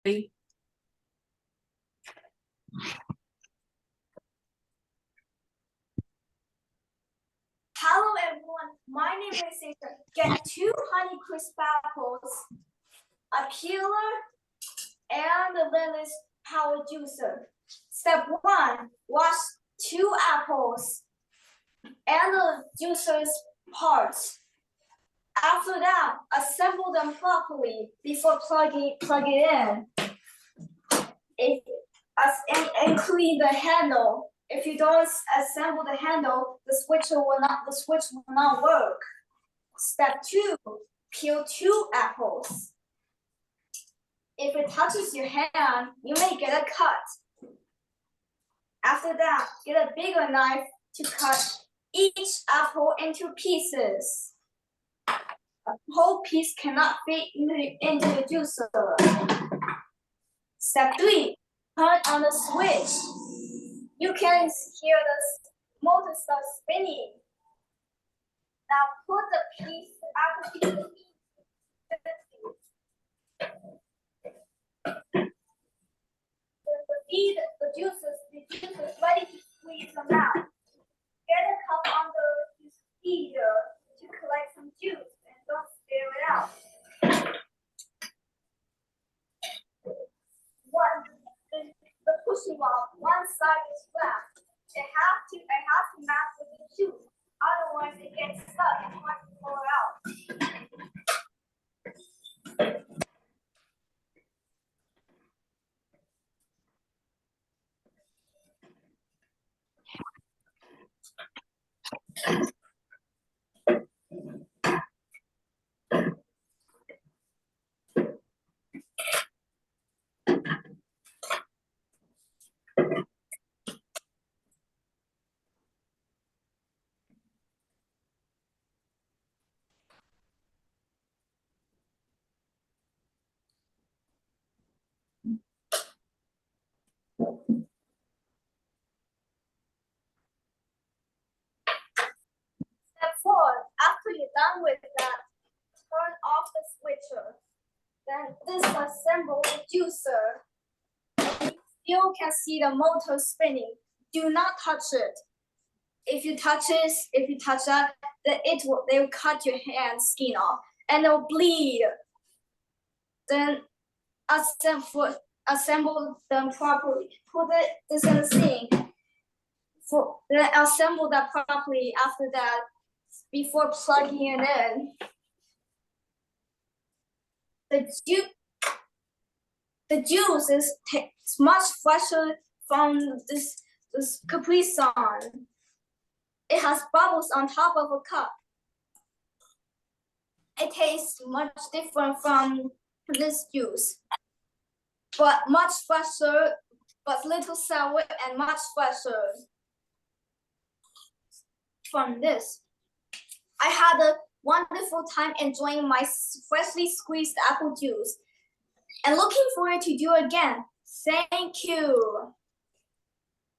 Hello everyone, my name is Adrian. Get 2 Honeycrisp apples, a peeler, and a lettuce power juicer. Step 1, wash 2 apples and the juicer's parts. After that, assemble them properly before plugging it in. Including the handle. If you don't assemble the handle, the switch will not work. Step 2, peel 2 apples. If it touches your hand, you may get a cut. After that, get a bigger knife to cut each apple into pieces. A whole piece cannot fit into the juicer. Step 3, turn on the switch. You can hear the motor start spinning. Now put the apple piece in the juice is ready to squeeze them out. Get a cup on the heater to collect some juice and don't spill it out. The pushing valve, one side is flat. It has to match with the juice. Otherwise, it gets stuck and hard to pull it out. Step 4, after you're done with that, turn off the switcher. Then disassemble the juicer. You still can see the motor spinning. Do not touch it. If you touch that, then they will cut your hand skin off and it will bleed. Then assemble them properly. Put this in the sink. Then assemble that properly after that before plugging it in. The juice is much fresher from this Capri Sun. It has bubbles on top of a cup. It tastes much different from this juice, but much fresher, but little sour and much fresher from this. I had a wonderful time enjoying my freshly squeezed apple juice and looking forward to do it again. Thank you.